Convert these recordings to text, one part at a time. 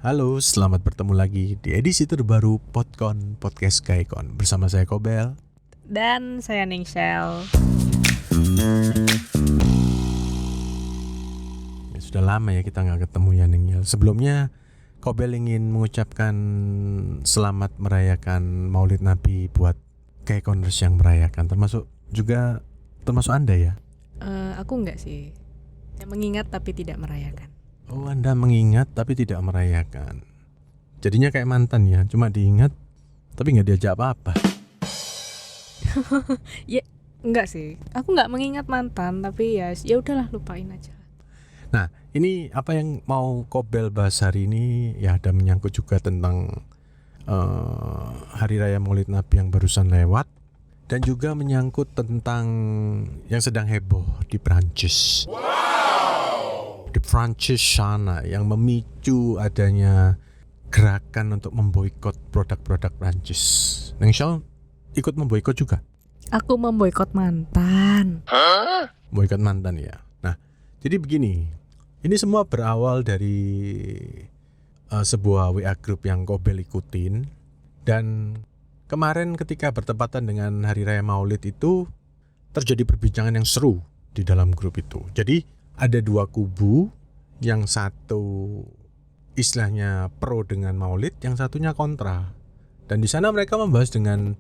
Halo, selamat bertemu lagi di edisi terbaru Podcast Gaikon bersama saya Kobel. Dan saya Ningsel. Ya, sudah lama ya kita nggak ketemu ya Ningsel. Sebelumnya Kobel ingin mengucapkan selamat merayakan Maulid Nabi buat Gaikoners yang merayakan, termasuk Anda ya. Aku enggak sih. Saya mengingat tapi tidak merayakan. Oh, Anda mengingat tapi tidak merayakan. Jadinya kayak mantan ya, cuma diingat tapi nggak diajak apa-apa. Ya, enggak sih. Aku enggak mengingat mantan, tapi ya udahlah, lupain aja. Nah, ini apa yang mau Kobel bahas hari ini ya ada menyangkut juga tentang Hari Raya Maulid Nabi yang barusan lewat, dan juga menyangkut tentang yang sedang heboh di Prancis. Di Prancis sana yang memicu adanya gerakan untuk memboikot produk-produk Prancis. Ningsel ikut memboikot juga? Aku memboikot mantan. Boikot mantan ya. Nah, jadi begini. Ini semua berawal dari sebuah WA group yang Kobel ikutin, dan kemarin ketika bertepatan dengan Hari Raya Maulid itu terjadi perbincangan yang seru di dalam grup itu. Jadi ada dua kubu, yang satu istilahnya pro dengan Maulid, yang satunya kontra. Dan di sana mereka membahas dengan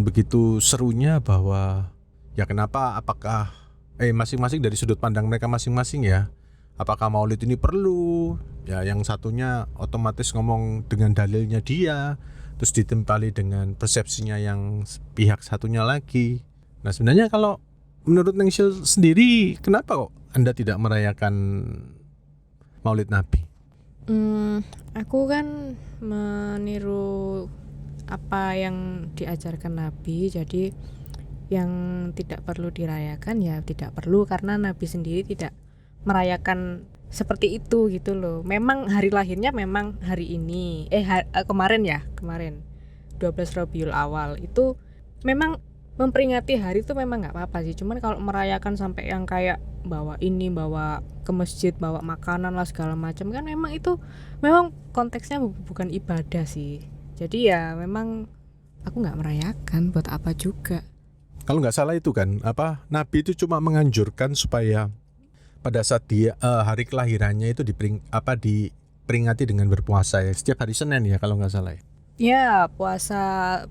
begitu serunya bahwa ya apakah masing-masing dari sudut pandang mereka masing-masing ya. Apakah Maulid ini perlu? Ya, yang satunya otomatis ngomong dengan dalilnya dia, terus ditempali dengan persepsinya yang pihak satunya lagi. Nah, sebenarnya kalau menurut Ningsil sendiri, kenapa kok Anda tidak merayakan Maulid Nabi? Aku kan meniru apa yang diajarkan Nabi, jadi yang tidak perlu dirayakan ya tidak perlu, karena Nabi sendiri tidak merayakan seperti itu gitu loh. Memang hari lahirnya memang hari ini, kemarin 12 Rabiul Awal itu memang memperingati hari itu memang nggak apa-apa sih. Cuman kalau merayakan sampai yang kayak bawa ke masjid, bawa makanan lah segala macam, kan memang itu memang konteksnya bukan ibadah sih. Jadi ya memang aku nggak merayakan, buat apa juga. Kalau nggak salah itu kan Nabi itu cuma menganjurkan supaya pada saat dia hari kelahirannya itu diperingati dengan berpuasa ya, setiap hari Senin ya kalau nggak salah ya. Ya, puasa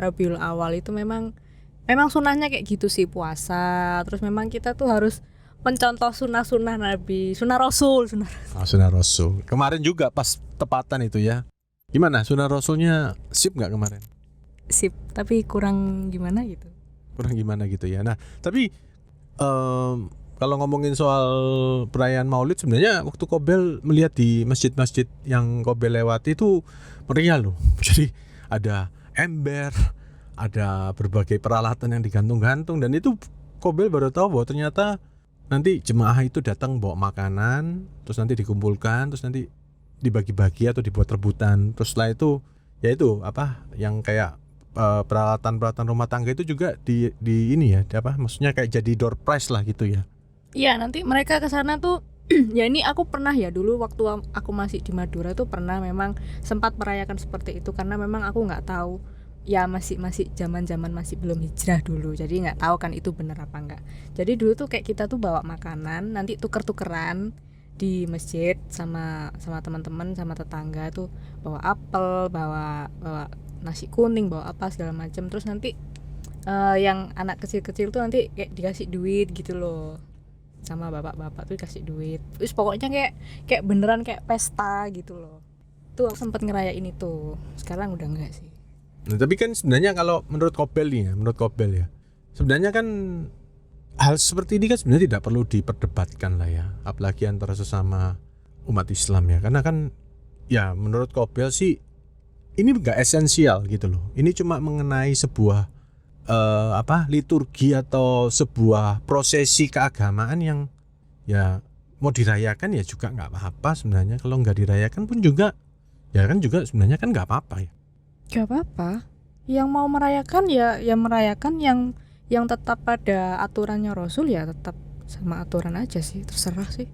Rabiul Awal itu memang sunahnya kayak gitu sih, puasa. Terus memang kita tuh harus mencontoh sunah Nabi, sunah Rasul. Sunah Rasul. Kemarin juga pas tepatan itu ya. Gimana sunah Rasulnya, sip nggak kemarin? Sip, tapi kurang gimana gitu. Ya. Nah, tapi kalau ngomongin soal perayaan Maulid, sebenarnya waktu Kobel melihat di masjid-masjid yang Kobel lewati itu meriah loh. Jadi ada ember, ada berbagai peralatan yang digantung-gantung, dan itu Kobel baru tahu bahwa ternyata nanti jemaah itu datang bawa makanan, terus nanti dikumpulkan, terus nanti dibagi-bagi atau dibuat rebutan. Terus setelah itu ya itu yang kayak peralatan rumah tangga itu juga di ini ya, maksudnya kayak jadi door prize lah gitu ya. Iya, nanti mereka ke sana tuh ya ini aku pernah ya dulu waktu aku masih di Madura tuh pernah memang sempat merayakan seperti itu, karena memang aku nggak tahu ya, masih zaman masih belum hijrah dulu, jadi nggak tahu kan itu benar apa enggak. Jadi dulu tuh kayak kita tuh bawa makanan, nanti tuker-tukeran di masjid sama teman-teman, sama tetangga tuh, bawa apel, bawa nasi kuning, bawa apa segala macam. Terus nanti yang anak kecil-kecil tuh nanti kayak dikasih duit gitu loh, sama bapak-bapak tuh dikasih duit. Terus pokoknya kayak beneran kayak pesta gitu loh. Tuh aku sempat ngerayain itu. Sekarang udah enggak sih. Nah, tapi kan sebenarnya kalau menurut Kobel ya, sebenarnya kan hal seperti ini kan sebenarnya tidak perlu diperdebatkan lah ya, apalagi antara sesama umat Islam ya, karena kan ya menurut Kobel sih ini nggak esensial gitu loh. Ini cuma mengenai sebuah liturgi atau sebuah prosesi keagamaan yang ya mau dirayakan ya juga nggak apa-apa sebenarnya. Kalau nggak dirayakan pun juga ya kan juga sebenarnya kan nggak apa-apa ya. Gak apa-apa. Yang mau merayakan ya merayakan yang tetap pada aturannya Rasul, ya tetap sama aturan aja sih, terserah sih.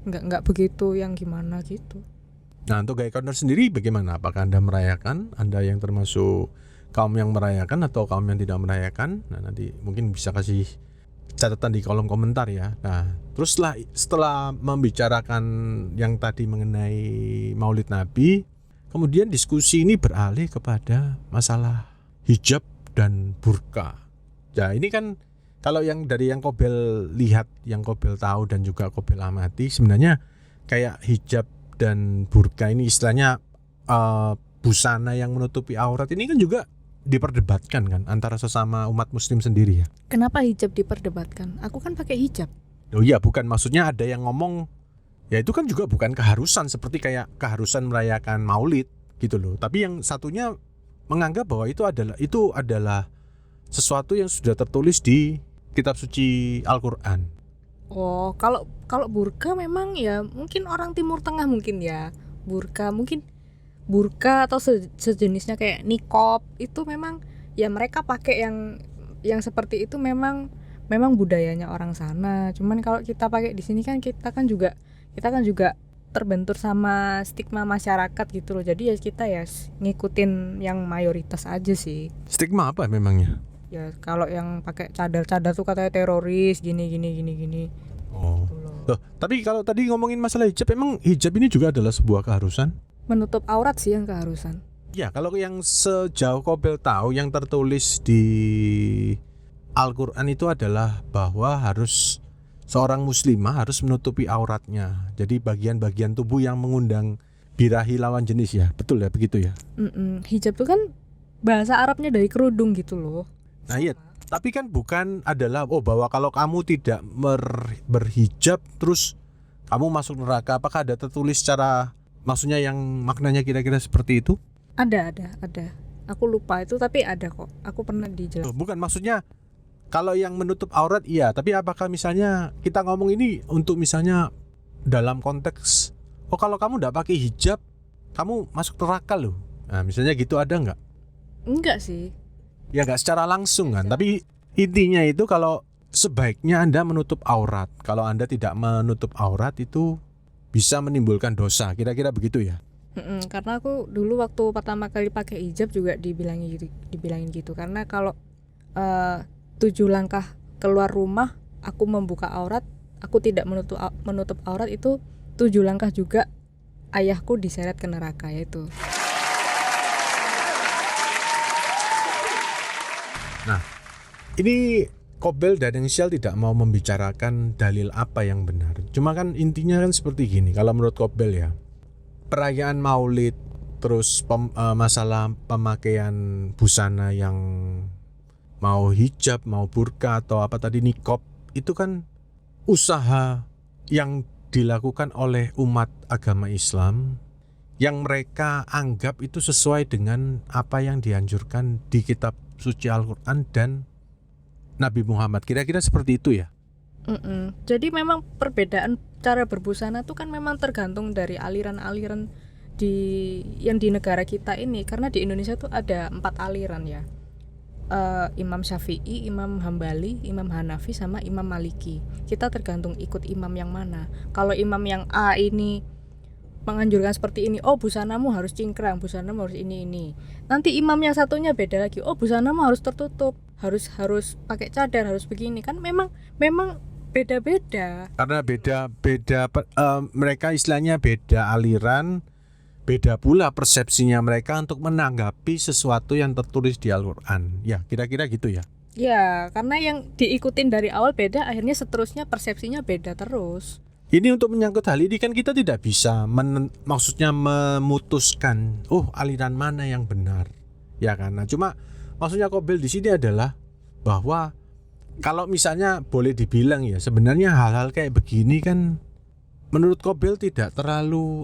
Nggak begitu yang gimana gitu. Nah, untuk Gaya Corner sendiri bagaimana? Apakah Anda merayakan? Anda yang termasuk kaum yang merayakan atau kaum yang tidak merayakan? Nah, nanti mungkin bisa kasih catatan di kolom komentar ya. Nah, terus setelah membicarakan yang tadi mengenai Maulid Nabi, kemudian diskusi ini beralih kepada masalah hijab dan burka. Ya, ini kan kalau yang dari yang Kobel lihat, yang Kobel tahu dan juga Kobel amati, sebenarnya kayak hijab dan burka ini istilahnya busana yang menutupi aurat ini kan juga diperdebatkan kan antara sesama umat muslim sendiri ya. Kenapa hijab diperdebatkan? Aku kan pakai hijab. Oh iya, bukan, maksudnya ada yang ngomong ya itu kan juga bukan keharusan seperti kayak keharusan merayakan Maulid gitu loh. Tapi yang satunya menganggap bahwa itu adalah sesuatu yang sudah tertulis di kitab suci Al-Qur'an. Oh, kalau burka memang ya mungkin orang Timur Tengah mungkin ya. Burka atau sejenisnya kayak niqab itu memang ya mereka pakai yang seperti itu memang budayanya orang sana. Cuman kalau kita pakai di sini kan kita kan juga terbentur sama stigma masyarakat gitu loh. Jadi ya kita ya ngikutin yang mayoritas aja sih. Stigma apa memangnya? Ya kalau yang pakai cadar tuh katanya teroris gini. Oh. Loh, tapi kalau tadi ngomongin masalah hijab, emang hijab ini juga adalah sebuah keharusan? Menutup aurat sih yang keharusan. Ya, kalau yang sejauh Kobel tahu yang tertulis di Al-Qur'an itu adalah bahwa harus seorang muslimah harus menutupi auratnya. Jadi bagian-bagian tubuh yang mengundang birahi lawan jenis ya. Betul ya, begitu ya? Hijab tuh kan bahasa Arabnya dari kerudung gitu loh. Nah iya, tapi kan bukan adalah bahwa kalau kamu tidak berhijab terus kamu masuk neraka. Apakah ada tertulis secara, maksudnya yang maknanya kira-kira seperti itu? Ada. Aku lupa itu tapi ada kok. Aku pernah dijelaskan. Bukan, maksudnya kalau yang menutup aurat iya, tapi apakah misalnya kita ngomong ini untuk misalnya dalam konteks kalau kamu tidak pakai hijab kamu masuk neraka loh. Nah, misalnya gitu ada nggak? Enggak sih. Ya nggak secara langsung kan, tapi intinya itu kalau sebaiknya Anda menutup aurat. Kalau Anda tidak menutup aurat itu bisa menimbulkan dosa, kira-kira begitu ya? Karena aku dulu waktu pertama kali pakai hijab juga dibilangin gitu. Karena kalau 7 langkah keluar rumah aku membuka aurat, aku tidak menutup aurat, itu 7 langkah juga ayahku diseret ke neraka yaitu. Nah, ini Kobel dan Engsyal tidak mau membicarakan dalil apa yang benar. Cuma kan intinya kan seperti gini, kalau menurut Kobel ya, perayaan Maulid, terus masalah pemakaian busana yang mau hijab, mau burka atau apa tadi niqab, itu kan usaha yang dilakukan oleh umat agama Islam yang mereka anggap itu sesuai dengan apa yang dianjurkan di kitab suci Al-Qur'an dan Nabi Muhammad. Kira-kira seperti itu ya? Jadi memang perbedaan cara berbusana itu kan memang tergantung dari aliran-aliran yang di negara kita ini. Karena di Indonesia tuh ada 4 aliran ya. Imam Syafi'i, Imam Hambali, Imam Hanafi, sama Imam Maliki. Kita tergantung ikut imam yang mana. Kalau imam yang A ini menganjurkan seperti ini, busanamu harus cingkrang, busanamu harus ini. Nanti imam yang satunya beda lagi, busanamu harus tertutup, harus pakai cadar, harus begini. Kan memang beda-beda. Karena beda mereka istilahnya beda aliran, beda pula persepsinya mereka untuk menanggapi sesuatu yang tertulis di Al-Qur'an. Ya, kira-kira gitu ya. Ya, karena yang diikutin dari awal beda, akhirnya seterusnya persepsinya beda terus. Ini untuk menyangkut hal ini kan kita tidak bisa maksudnya memutuskan aliran mana yang benar. Ya kan. Nah, cuma maksudnya Kobel di sini adalah bahwa kalau misalnya boleh dibilang ya, sebenarnya hal-hal kayak begini kan menurut Kobel tidak terlalu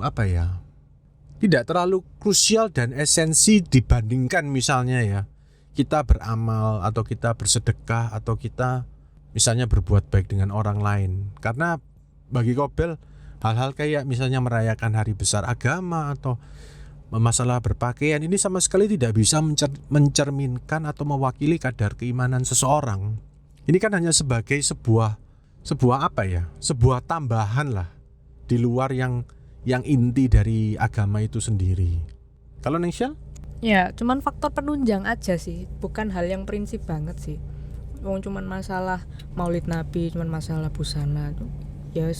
tidak terlalu krusial dan esensi dibandingkan misalnya ya kita beramal atau kita bersedekah atau kita misalnya berbuat baik dengan orang lain. Karena bagi Kobel hal-hal kayak misalnya merayakan hari besar agama atau masalah berpakaian ini sama sekali tidak bisa mencerminkan atau mewakili kadar keimanan seseorang. Ini kan hanya sebagai sebuah tambahan lah di luar yang yang inti dari agama itu sendiri. Kalau Nengsyal? Ya, cuman faktor penunjang aja sih, bukan hal yang prinsip banget sih. Wong cuman masalah Maulid Nabi, cuman masalah busana. Ya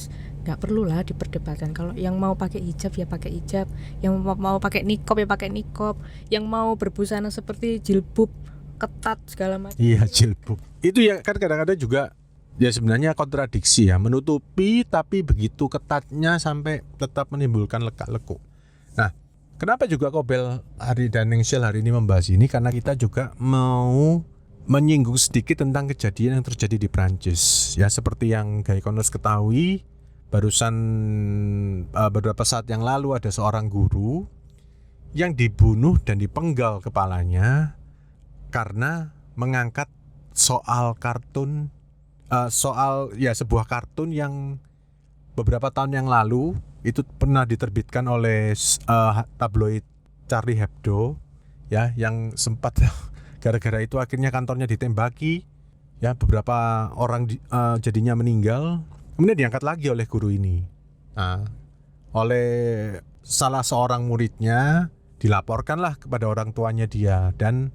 nggak perlu lah diperdebatkan. Kalau yang mau pakai hijab ya pakai hijab, yang mau pakai niqab ya pakai niqab, yang mau berbusana seperti jilbab ketat segala macam. Iya, jilbab. Itu ya kan kadang-kadang juga ya sebenarnya kontradiksi ya, menutupi tapi begitu ketatnya sampai tetap menimbulkan lekak-lekuk. Nah, kenapa juga Kobel hari dan Nengsyal hari ini membahas ini? Karena kita juga mau menyinggung sedikit tentang kejadian yang terjadi di Prancis. Ya seperti yang Gaikonos ketahui, barusan beberapa saat yang lalu ada seorang guru yang dibunuh dan dipenggal kepalanya karena mengangkat soal kartun, sebuah kartun yang beberapa tahun yang lalu itu pernah diterbitkan oleh tabloid Charlie Hebdo, ya, yang sempat gara-gara itu akhirnya kantornya ditembaki, ya, beberapa orang jadinya meninggal. Kemudian diangkat lagi oleh guru ini, oleh salah seorang muridnya, dilaporkanlah kepada orang tuanya dia, dan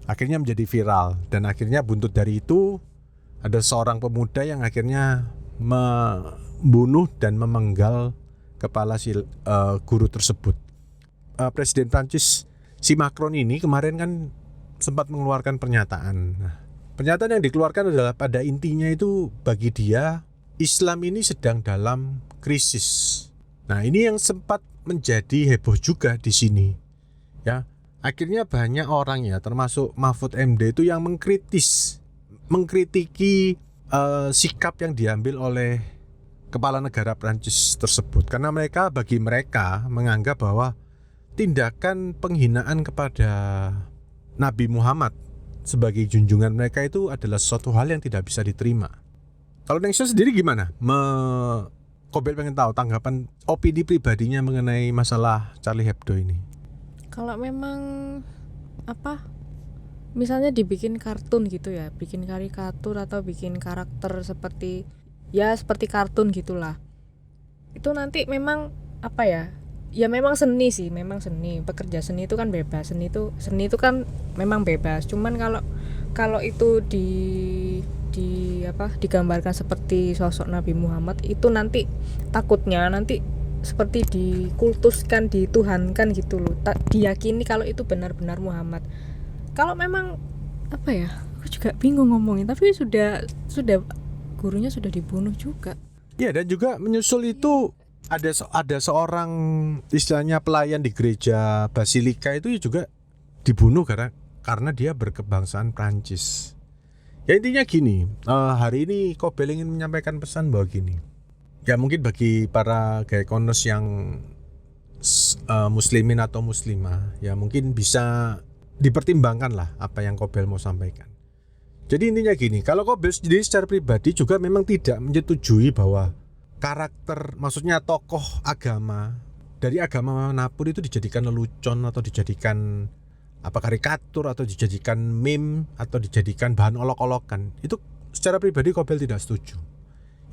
akhirnya menjadi viral. Dan akhirnya buntut dari itu ada seorang pemuda yang akhirnya membunuh dan memenggal kepala si guru tersebut. Presiden Prancis si Macron ini kemarin kan sempat mengeluarkan pernyataan. Nah, pernyataan yang dikeluarkan adalah pada intinya itu bagi dia Islam ini sedang dalam krisis. Nah, ini yang sempat menjadi heboh juga di sini. Ya, akhirnya banyak orang ya, termasuk Mahfud MD itu yang mengkritiki sikap yang diambil oleh kepala negara Prancis tersebut, karena bagi mereka menganggap bahwa tindakan penghinaan kepada Nabi Muhammad sebagai junjungan mereka itu adalah suatu hal yang tidak bisa diterima. Kalau Nengsyal sendiri gimana? Kobel pengen tahu tanggapan opini pribadinya mengenai masalah Charlie Hebdo ini. Kalau memang misalnya dibikin kartun gitu ya, bikin karikatur atau bikin karakter seperti kartun gitulah, itu nanti memang ya memang seni sih, memang seni, pekerja seni itu kan bebas, seni itu kan memang bebas. Cuman kalau itu digambarkan seperti sosok Nabi Muhammad, itu nanti takutnya seperti dikultuskan, dituhankan gitu loh, diyakini kalau itu benar-benar Muhammad. Kalau memang aku juga bingung ngomongin, tapi sudah gurunya sudah dibunuh juga. Ya, dan juga menyusul itu ada seorang istilahnya pelayan di gereja Basilika itu juga dibunuh karena dia berkebangsaan Prancis. Ya intinya gini, hari ini Kobel ingin menyampaikan pesan bahwa gini, ya mungkin bagi para Gaikonos yang muslimin atau muslimah, ya mungkin bisa dipertimbangkan lah apa yang Kobel mau sampaikan. Jadi intinya gini, kalau Kobel sendiri secara pribadi juga memang tidak menyetujui bahwa karakter, maksudnya tokoh agama dari agama manapun itu dijadikan lelucon atau dijadikan karikatur atau dijadikan meme atau dijadikan bahan olok-olokan. Itu secara pribadi Kobel tidak setuju.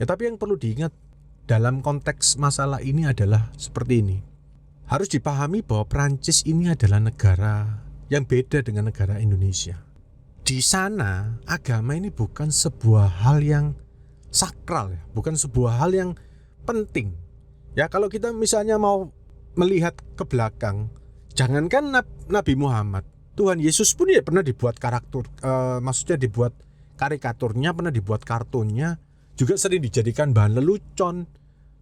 Ya, tapi yang perlu diingat dalam konteks masalah ini adalah seperti ini. Harus dipahami bahwa Prancis ini adalah negara yang beda dengan negara Indonesia. Di sana agama ini bukan sebuah hal yang sakral ya, bukan sebuah hal yang penting. Ya, kalau kita misalnya mau melihat ke belakang, jangankan Nabi Muhammad, Tuhan Yesus pun ya pernah dibuat maksudnya dibuat karikaturnya, pernah dibuat kartunnya, juga sering dijadikan bahan lelucon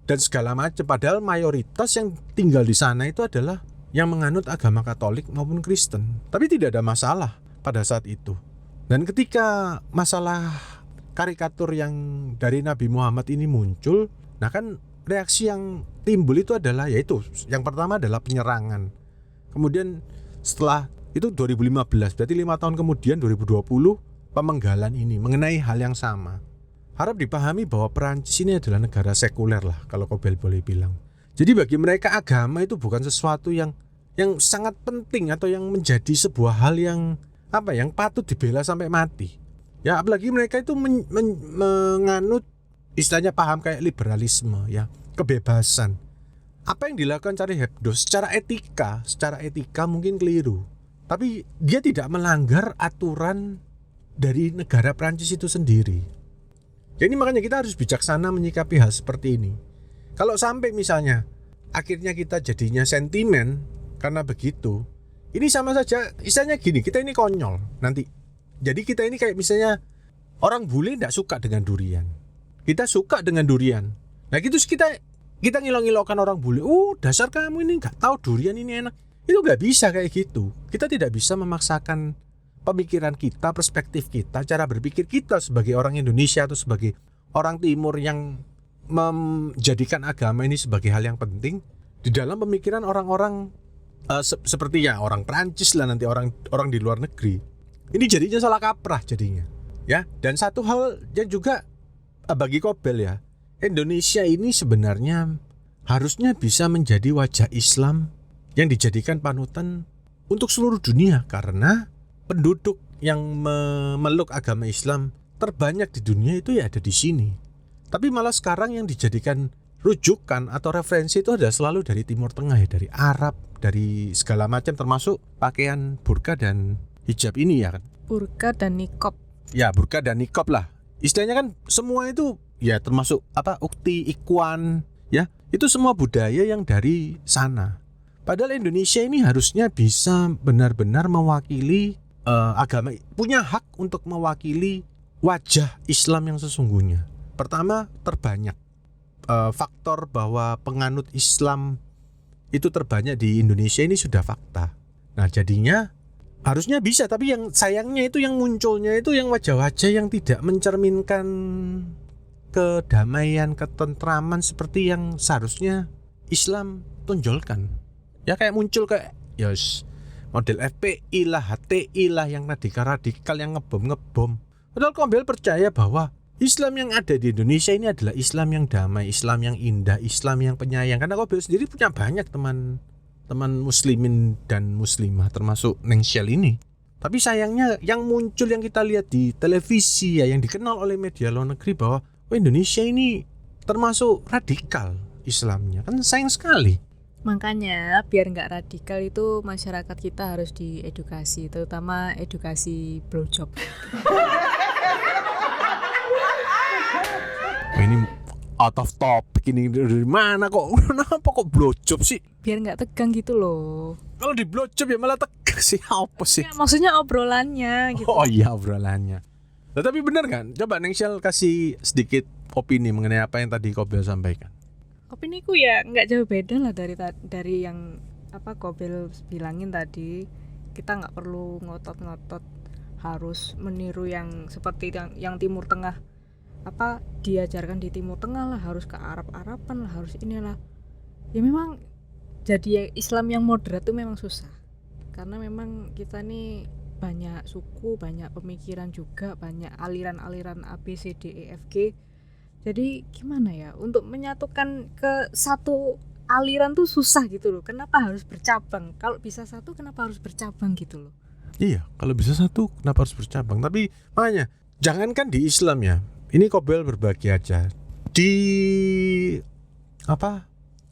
dan segala macam. Padahal mayoritas yang tinggal di sana itu adalah yang menganut agama Katolik maupun Kristen. Tapi tidak ada masalah pada saat itu. Dan ketika masalah karikatur yang dari Nabi Muhammad ini muncul, nah kan reaksi yang timbul itu adalah, yaitu yang pertama adalah penyerangan. Kemudian setelah itu 2015, berarti 5 tahun kemudian 2020 pemenggalan ini mengenai hal yang sama. Harap dipahami bahwa Perancis ini adalah negara sekuler lah kalau Kobel boleh bilang. Jadi bagi mereka agama itu bukan sesuatu yang sangat penting atau yang menjadi sebuah hal yang yang patut dibela sampai mati. Ya, apalagi mereka itu menganut istilahnya paham kayak liberalisme ya, kebebasan. apa yang dilakukan Charlie Hebdo secara etika mungkin keliru. Tapi dia tidak melanggar aturan dari negara Prancis itu sendiri. Jadi makanya kita harus bijaksana menyikapi hal seperti ini. Kalau sampai misalnya akhirnya kita jadinya sentimen karena begitu, ini sama saja istilahnya gini, kita ini konyol nanti. Jadi kita ini kayak misalnya orang bule tidak suka dengan durian, kita suka dengan durian. Nah gitu kita ngilok-ngilokkan orang bule. Dasar kamu ini nggak tahu durian ini enak. Itu nggak bisa kayak gitu. Kita tidak bisa memaksakan pemikiran kita, perspektif kita, cara berpikir kita sebagai orang Indonesia atau sebagai orang Timur yang menjadikan agama ini sebagai hal yang penting di dalam pemikiran orang-orang seperti ya orang Prancis lah, nanti orang di luar negeri. Ini jadinya salah kaprah jadinya. Ya, dan satu hal yang juga bagi Kobel ya, Indonesia ini sebenarnya harusnya bisa menjadi wajah Islam yang dijadikan panutan untuk seluruh dunia, karena penduduk yang memeluk agama Islam terbanyak di dunia itu ya ada di sini. Tapi malah sekarang yang dijadikan rujukan atau referensi itu adalah selalu dari Timur Tengah ya, dari Arab, dari segala macam, termasuk pakaian burka dan hijab ini ya kan. Burka dan niqab. Ya, burka dan niqab lah. Istilahnya kan semua itu ya termasuk ukti, ikhwan ya. Itu semua budaya yang dari sana. Padahal Indonesia ini harusnya bisa benar-benar mewakili agama, punya hak untuk mewakili wajah Islam yang sesungguhnya. Pertama, terbanyak faktor bahwa penganut Islam itu terbanyak di Indonesia ini sudah fakta. Nah jadinya harusnya bisa, tapi yang sayangnya itu yang munculnya itu yang wajah-wajah yang tidak mencerminkan kedamaian, ketentraman seperti yang seharusnya Islam tonjolkan. Ya kayak muncul kayak model FPI lah, HTI lah, yang radikal yang ngebom. Padahal Kobel percaya bahwa Islam yang ada di Indonesia ini adalah Islam yang damai, Islam yang indah, Islam yang penyayang. Karena Kobel sendiri punya banyak teman muslimin dan muslimah, termasuk Neng Shell ini. Tapi sayangnya yang muncul yang kita lihat di televisi ya, yang dikenal oleh media luar negeri bahwa Indonesia ini termasuk radikal Islamnya. Kan sayang sekali. Makanya biar nggak radikal itu masyarakat kita harus diedukasi, terutama edukasi blowjob. Ini out of topic ini, dari mana kok? Kenapa kok blowjob sih? Biar nggak tegang gitu loh. Kalau di blowjob ya malah tegang sih, apa sih? Ya, maksudnya obrolannya gitu. Oh iya, obrolannya. Nah, tapi benar kan? Coba Neng Shell kasih sedikit opini mengenai apa yang tadi Kobel sampaikan. Opini ku ya nggak jauh beda lah dari yang Kobel bilangin tadi. Kita nggak perlu ngotot-ngotot harus meniru yang seperti yang Timur Tengah. Diajarkan di Timur Tengah lah, harus ke Arab-Araban lah, harus inilah. Ya memang jadi Islam yang moderat itu memang susah. Karena memang kita nih banyak suku, banyak pemikiran juga, banyak aliran-aliran A, B, C, D, E, F, G. Jadi gimana ya, untuk menyatukan ke satu aliran tuh susah gitu loh. Kenapa harus bercabang? Kalau bisa satu kenapa harus bercabang gitu loh. Iya, kalau bisa satu kenapa harus bercabang? Tapi makanya jangankan di Islam ya, ini Kobel berbagi aja. Di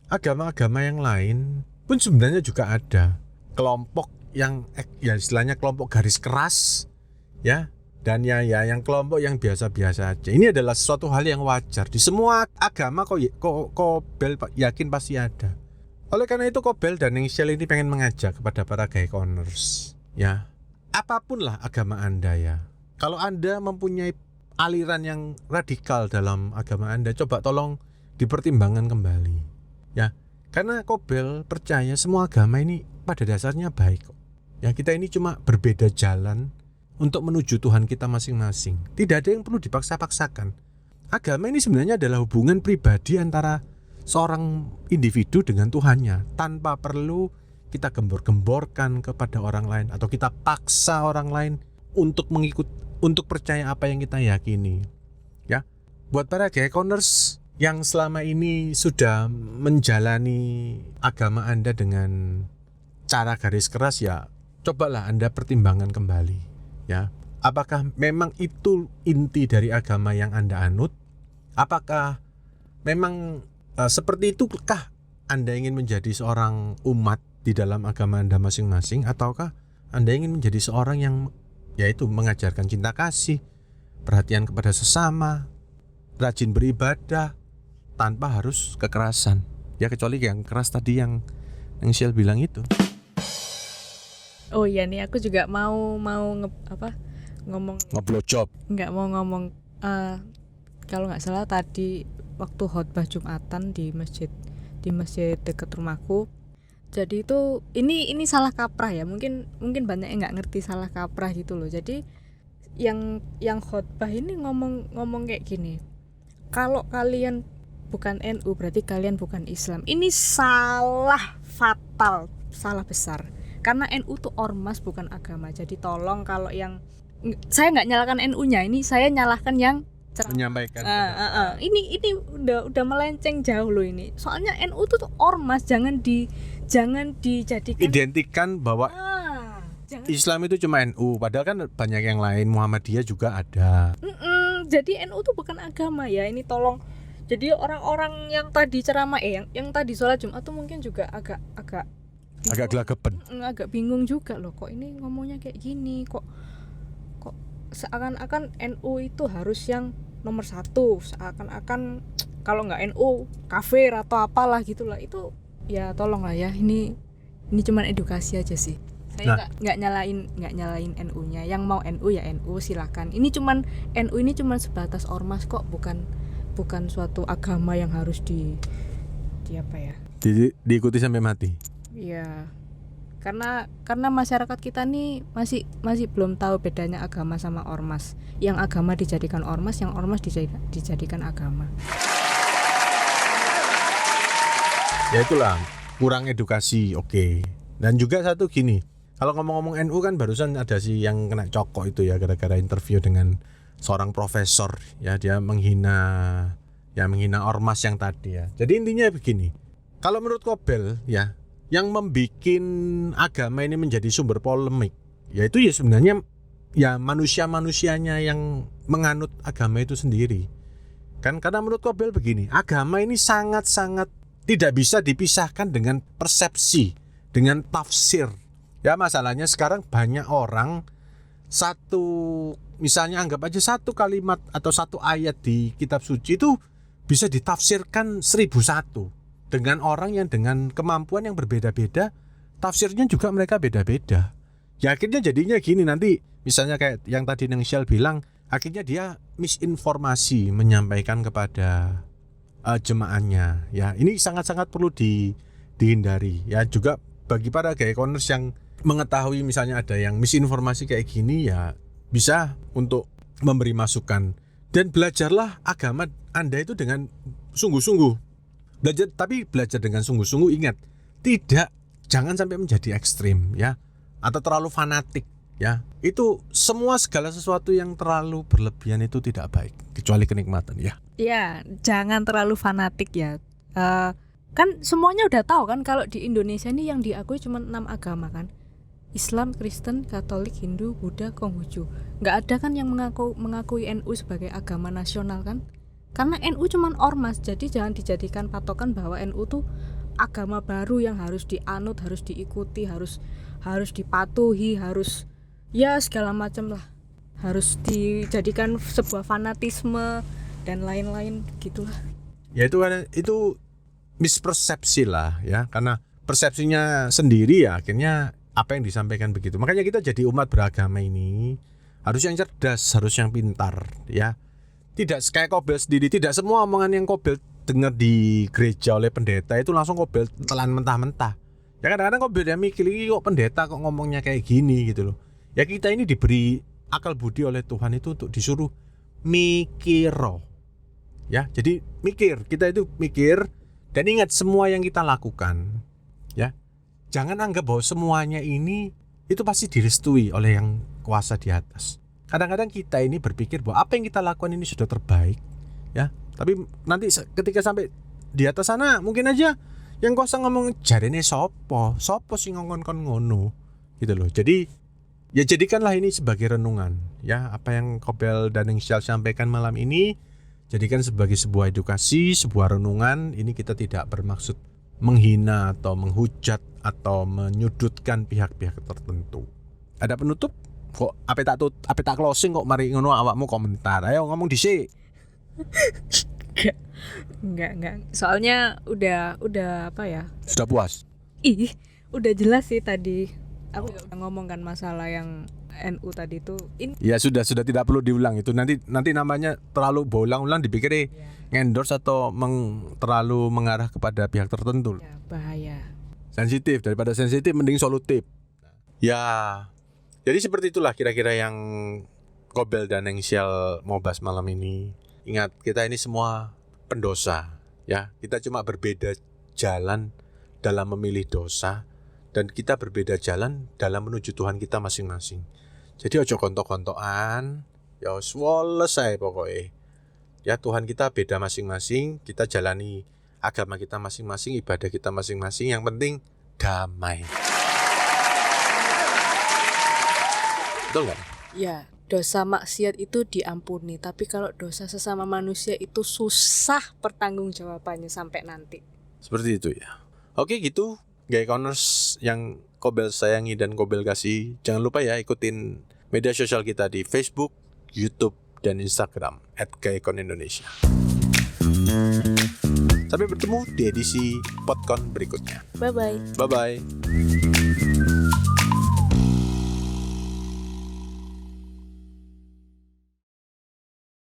agama-agama yang lain pun sebenarnya juga ada kelompok yang ya istilahnya kelompok garis keras ya. Dan ya yang kelompok yang biasa-biasa aja. Ini adalah sesuatu hal yang wajar. Di semua agama Kobel yakin pasti ada. Oleh karena itu Kobel dan Neng Shell ini pengen mengajak kepada para gaykoners ya. Apapun lah agama Anda ya. Kalau Anda mempunyai aliran yang radikal dalam agama Anda, coba tolong dipertimbangkan kembali ya. Karena Kobel percaya semua agama ini pada dasarnya baik kok. Ya kita ini cuma berbeda jalan untuk menuju Tuhan kita masing-masing. Tidak ada yang perlu dipaksa-paksakan. Agama ini sebenarnya adalah hubungan pribadi antara seorang individu dengan Tuhannya, tanpa perlu kita gembor-gemborkan kepada orang lain atau kita paksa orang lain untuk percaya apa yang kita yakini. Ya, buat para gaykoners yang selama ini sudah menjalani agama Anda dengan cara garis keras ya, cobalah Anda pertimbangkan kembali. Ya, apakah memang itu inti dari agama yang Anda anut? Apakah memang seperti itukah Anda ingin menjadi seorang umat di dalam agama Anda masing-masing, ataukah Anda ingin menjadi seorang yang yaitu mengajarkan cinta kasih, perhatian kepada sesama, rajin beribadah tanpa harus kekerasan. Ya kecuali yang keras tadi yang Shell bilang itu. Oh iya nih, aku juga mau ngomong, Ngeblowjob. nggak mau ngomong kalau nggak salah tadi waktu khotbah Jumatan di masjid dekat rumahku. Jadi itu ini salah kaprah ya, mungkin banyak yang nggak ngerti salah kaprah gitu loh. Jadi yang khotbah ini ngomong kayak gini, kalau kalian bukan NU berarti kalian bukan Islam. Ini salah fatal, salah besar. Karena NU tuh ormas bukan agama. Jadi tolong, kalau yang saya nggak nyalakan NU-nya, ini saya nyalahkan yang Menyampaikan. Ini udah melenceng jauh loh ini. Soalnya NU tuh ormas, jangan dijadikan Identikan bahwa jangan. Islam itu cuma NU, padahal kan banyak yang lain, Muhammadiyah juga ada. Jadi NU tuh bukan agama ya. Ini tolong. Jadi orang-orang yang tadi ceramah yang tadi sholat Jumat tuh mungkin juga agak gelagapan. Agak bingung juga loh, kok ini ngomongnya kayak gini, kok seakan-akan NU itu harus yang nomor satu, seakan-akan kalau nggak NU kafir atau apalah gitulah. Itu ya tolong lah ya, ini cuma edukasi aja sih. Saya nggak nyalain NU-nya. Yang mau NU ya NU silakan. NU ini cuman sebatas ormas kok, bukan suatu agama yang harus di apa ya? Diikuti sampai mati. Iya. Karena masyarakat kita nih masih belum tahu bedanya agama sama ormas. Yang agama dijadikan ormas, yang ormas dijadikan agama. Ya itulah, kurang edukasi, oke. Dan juga satu gini, kalau ngomong-ngomong NU kan barusan ada si yang kena cokok itu ya, gara-gara interview dengan seorang profesor ya, dia menghina ormas yang tadi ya. Jadi intinya begini, kalau menurut Kobel ya, yang membikin agama ini menjadi sumber polemik, yaitu ya sebenarnya ya manusia-manusianya yang menganut agama itu sendiri. Kan karena menurut Kobel begini, agama ini sangat-sangat tidak bisa dipisahkan dengan persepsi, dengan tafsir. Ya masalahnya sekarang banyak orang misalnya anggap aja satu kalimat atau satu ayat di kitab suci itu bisa ditafsirkan 1001. Dengan orang yang dengan kemampuan yang berbeda-beda, tafsirnya juga mereka beda-beda. Ya akhirnya jadinya gini, nanti misalnya kayak yang tadi Shell bilang, akhirnya dia misinformasi menyampaikan kepada jemaahnya. Ya ini sangat-sangat perlu dihindari. Ya juga bagi para Gaekoners yang mengetahui misalnya ada yang misinformasi kayak gini, ya bisa untuk memberi masukan. Dan belajarlah agama Anda itu dengan sungguh-sungguh. Belajar dengan sungguh-sungguh. Ingat, jangan sampai menjadi ekstrim ya, atau terlalu fanatik ya. Itu segala sesuatu yang terlalu berlebihan itu tidak baik, kecuali kenikmatan ya. Ya, jangan terlalu fanatik ya. Kan semuanya udah tahu kan kalau di Indonesia ini yang diakui cuma 6 agama kan. Islam, Kristen, Katolik, Hindu, Buddha, Konghucu. Nggak ada kan yang mengakui NU sebagai agama nasional kan? Karena NU cuman ormas, jadi jangan dijadikan patokan bahwa NU tuh agama baru yang harus dianut, harus diikuti, harus dipatuhi, harus ya segala macam lah. Harus dijadikan sebuah fanatisme dan lain-lain gitulah. Ya itu mispersepsi lah ya, karena persepsinya sendiri ya akhirnya apa yang disampaikan begitu. Makanya kita jadi umat beragama ini harus yang cerdas, harus yang pintar ya. Tidak kayak Kobel sendiri, tidak semua omongan yang Kobel dengar di gereja oleh pendeta itu langsung Kobel telan mentah-mentah. Ya kadang-kadang Kobel dia mikir, kok pendeta kok ngomongnya kayak gini gitu loh. Ya kita ini diberi akal budi oleh Tuhan itu untuk disuruh mikir. Ya, jadi kita itu mikir dan ingat semua yang kita lakukan ya. Jangan anggap bahwa semuanya ini itu pasti direstui oleh yang kuasa di atas. Kadang-kadang kita ini berpikir bahwa apa yang kita lakukan ini sudah terbaik ya. Tapi nanti ketika sampai di atas sana mungkin aja yang kuasa ngomong jarene sopo sing ngongkon ngono gitu loh. Jadi ya jadikanlah ini sebagai renungan ya. Apa yang Kobel dan Shell sampaikan malam ini jadikan sebagai sebuah edukasi, sebuah renungan. Ini kita tidak bermaksud menghina atau menghujat atau menyudutkan pihak-pihak tertentu. Ada penutup? Kok ape tak closing kok mari ngono awakmu komentar. Ayo ngomong dhisik. Enggak. Soalnya udah apa ya? Sudah puas? Udah jelas sih tadi. Aku udah ngomong kan masalah yang NU tadi tuh. Ya sudah tidak perlu diulang itu. Nanti namanya terlalu berulang-ulang dipikir ngendorse atau terlalu mengarah kepada pihak tertentu. Ya, bahaya. Sensitif, daripada sensitif mending solutif. Ya. Jadi seperti itulah kira-kira yang Kobel dan Engsial mau bahas malam ini. Ingat, kita ini semua pendosa, ya. Kita cuma berbeda jalan dalam memilih dosa, dan kita berbeda jalan dalam menuju Tuhan kita masing-masing. Jadi ojo kontok-kontokan, ya woles ae pokoknya. Ya Tuhan kita beda masing-masing, kita jalani agama kita masing-masing, ibadah kita masing-masing. Yang penting damai. Betul nggak? Ya, dosa maksiat itu diampuni, tapi kalau dosa sesama manusia itu susah pertanggungjawabannya sampai nanti. Seperti itu ya. Oke gitu, Gaikoners yang Kobel sayangi dan Kobel kasih. Jangan lupa ya ikutin media sosial kita di Facebook, YouTube, dan Instagram @gaikon_Indonesia. Sampai bertemu di edisi Podcon berikutnya. Bye-bye. Bye-bye.